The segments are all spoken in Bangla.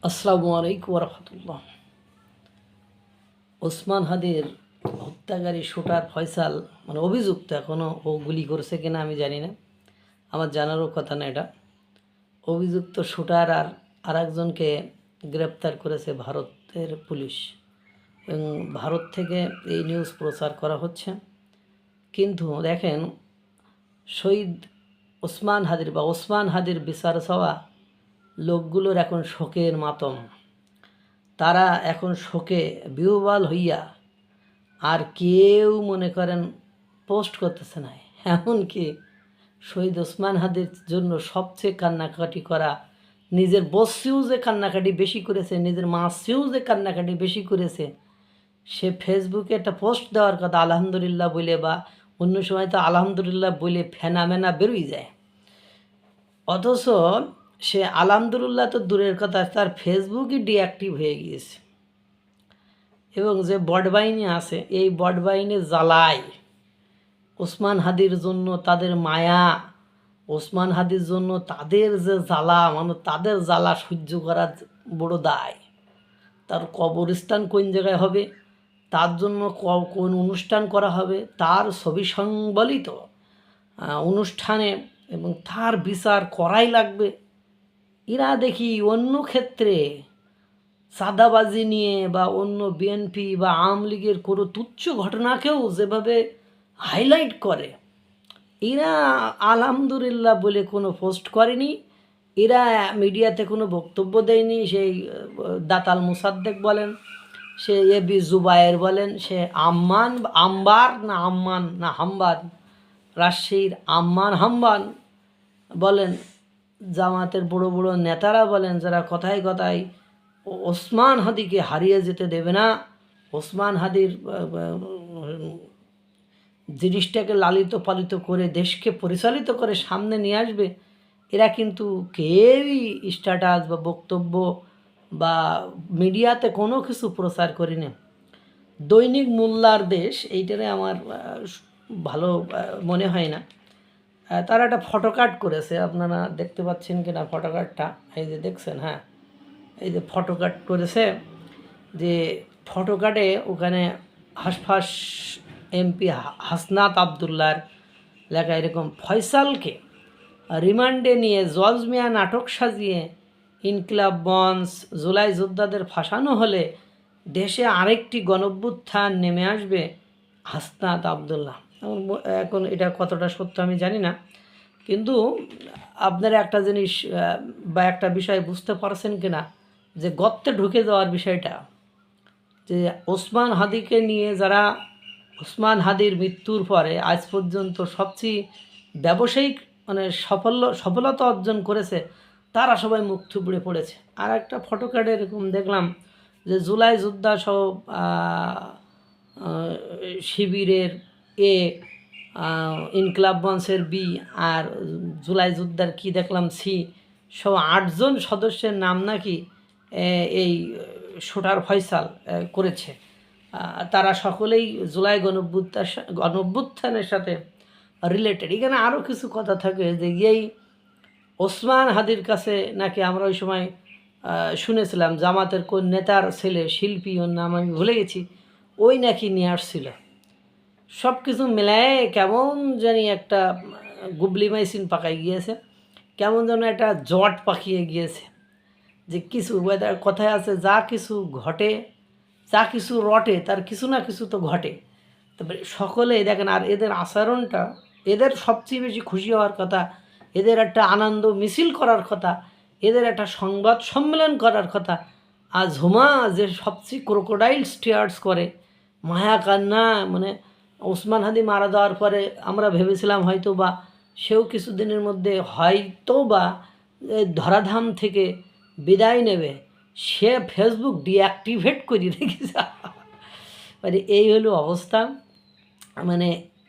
আসসালামু আলাইকুম রহমতুল্লাহ। ওসমান হাদির হত্যাকারী শুটার ফয়সাল অভিযুক্ত, এখনও ও গুলি করেছে কিনা আমি জানি না, আমার জানারও কথা না এটা। অভিযুক্ত শুটার আর আরেকজনকে গ্রেপ্তার করেছে ভারতের পুলিশ, এবং ভারত থেকে এই নিউজ প্রচার করা হচ্ছে। কিন্তু দেখেন, শহীদ ওসমান হাদির বিচার চাওয়া লোকগুলোর এখন শোকের মাতম। তারা এখন শোকে বিহ্বল হইয়া আর কেউ মনে করেন পোস্ট করতেছে না। এমনকি শহীদ ওসমান হাদির জন্য সবচেয়ে কান্নাকাটি করা নিজের বসিও যে কান্নাকাটি বেশি করেছে, নিজের মাসিও যে কান্নাকাটি বেশি করেছে, সে ফেসবুকে একটা পোস্ট দেওয়ার কথা আলহামদুলিল্লাহ বলে, বা অন্য সময় তো আলহামদুলিল্লাহ বলে ফেনামেনা বেরোই যায়, অথচ সে আলহামদুলিল্লাহ তো দূরের কথা, তার ফেসবুকই ডিঅ্যাক্টিভ হয়ে গিয়েছে। এবং যে বট বাহিনী আছে, এই বট বাহিনী জ্বালায় ওসমান হাদির জন্য তাদের মায়া, ওসমান হাদির জন্য তাদের যে জ্বালা, তাদের জ্বালা সহ্য করার বড় দায়। তার কবরস্থান কোন জায়গায় হবে, তার জন্য কোন অনুষ্ঠান করা হবে, তার ছবি সংবলিত অনুষ্ঠানে, এবং তার বিচার করাই লাগবে। এরা দেখি অন্য ক্ষেত্রে চাঁদাবাজি নিয়ে বা অন্য বিএনপি বা আওয়ামী লীগের কোনো তুচ্ছ ঘটনাকেও যেভাবে হাইলাইট করে, এরা আলহামদুলিল্লাহ বলে কোনো পোস্ট করেনি, এরা মিডিয়াতে কোনো বক্তব্য দেয়নি। সেই দাতাল মুসাদ্দেক বলেন, সে এবি জুবায়ের বলেন, সে হাম্বান, রাজশাহীর হাম্বান বলেন, জামাতের বড় বড় নেতারা বলেন, যারা কথায় কথায় ওসমান হাদিকে হারিয়ে যেতে দেবে না, ওসমান হাদির জিনিসটাকে লালিত পালিত করে দেশকে পরিচালিত করে সামনে নিয়ে আসবে, এরা কিন্তু কেউই স্ট্যাটাস বা বক্তব্য বা মিডিয়াতে কোনো কিছু প্রচার করি না। দৈনিক মোল্লার দেশ, এইটারে আমার ভালো মনে হয় না। তারা একটা ফটোকার্ড করেছে, আপনারা দেখতে পাচ্ছেন কিনা ফটোকার্ডটা, এই যে দেখছেন, হ্যাঁ এই যে ফটোকার্ড করেছে, যে ফটোকার্ডে ওখানে হাসফাস এমপি হাসনাত আবদুল্লার লেখা এরকম: ফয়সালকে রিমান্ডে নিয়ে জজ মিয়া নাটক সাজিয়ে ইনকিলাব মঞ্চ, জুলাই যোদ্ধাদের ফাঁসানো হলে দেশে আরেকটি গণঅভ্যুত্থান নেমে আসবে হাসনাত আবদুল্লাহ। এখন এটা কতটা সত্য আমি জানি না, কিন্তু আপনারা একটা জিনিস বা একটা বিষয় বুঝতে পারছেন কিনা, যে গর্তে ঢুকে যাওয়ার বিষয়টা, যে ওসমান হাদিকে নিয়ে যারা ওসমান হাদির মৃত্যুর পরে আজ পর্যন্ত সবচেয়ে ব্যবসায়িক সফলতা অর্জন করেছে, তারা সবাই মুখ থুবড়ে পড়েছে। আর একটা ফটোকার্ডে এরকম দেখলাম যে জুলাই যোদ্ধা সহ শিবিরের এ, ইনকিলাব মঞ্চের বি, আর জুলাই যোদ্ধার কি দেখলাম সি, সব 8 জন সদস্যের নাম নাকি এই শুটার ফয়সাল করেছে। তারা সকলেই জুলাই গণঅভ্যুত্থানের সাথে রিলেটেড। এখানে আরও কিছু কথা থাকে, যে এই ওসমান হাদির কাছে নাকি আমরা ওই সময় শুনেছিলাম জামাতের কোন নেতার ছেলে, শিল্পী, ওর নাম আমি ভুলে গেছি, ওই নাকি নিয়ে আসছিল। সব কিছু মেলায় কেমন জানি একটা গুবলি মাইসিন পাকাই গিয়েছে, কেমন যেন একটা জট পাকিয়ে গিয়েছে। যে কিছু কথায় আছে, যা কিছু ঘটে, যা কিছু রটে, তার কিছু না কিছু তো ঘটে। তবে সকলে দেখেন, আর এদের আচরণটা, এদের সবচেয়ে বেশি খুশি হওয়ার কথা, এদের একটা আনন্দ মিছিল করার কথা, এদের একটা সংবাদ সম্মেলন করার কথা। আর ঝুমা যে সবচেয়ে ক্রোকোডাইল স্টিয়ার্স করে, মায়া কান্না, ওসমান হাদি মারা যাওয়ার পরে আমরা ভেবেছিলাম হয়তো বা সেও কিছুদিনের মধ্যে হয়তো বা ধরাধাম থেকে বিদায় নেবে, সে ফেসবুক ডিঅ্যাক্টিভেট করে রেখেছে। এই হলো অবস্থা।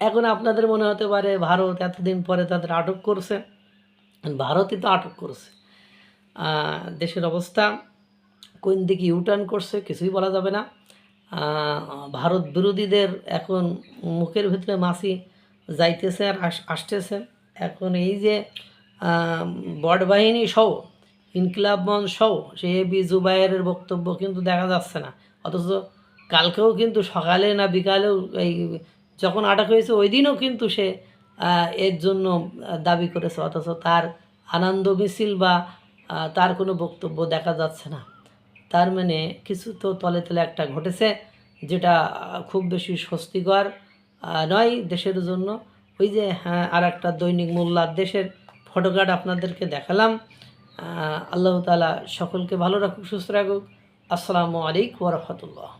এখন আপনাদের মনে হতে পারে ভারত এতদিন পরে তাদের আটক করছে, ভারতই তো আটক করছে। দেশের অবস্থা কোন দিকে ইউটার্ন করছে কিছুই বলা যাবে না। ভারত বিরোধীদের এখন মুখের ভিতরে মাছি যাইতেছে আর আসতেছে। এখন এই যে বট বাহিনী সহ ইনকিলাব মঞ্চ সহ সেই এবি জুবাইরের বক্তব্য কিন্তু দেখা যাচ্ছে না। অথচ কালকেও কিন্তু সকালে না বিকালেও এই যখন আটক হয়েছে ওই দিনও কিন্তু সে এর জন্য দাবি করেছে, অথচ তার আনন্দ মিছিল বা তার কোনো বক্তব্য দেখা যাচ্ছে না। তার মানে কিছু তো তলে তলে একটা ঘটেছে, যেটা খুব বেশি স্বস্তিকর নয় দেশের জন্য। ওই যে হ্যাঁ, আর একটা দৈনিক মোল্লার দেশের ফটোকার্ড আপনাদেরকে দেখালাম। আল্লাহ তাআলা সকলকে ভালো রাখুক, সুস্থ রাখুক। আসসালামু আলাইকুম ওয়া রাহমাতুল্লাহ।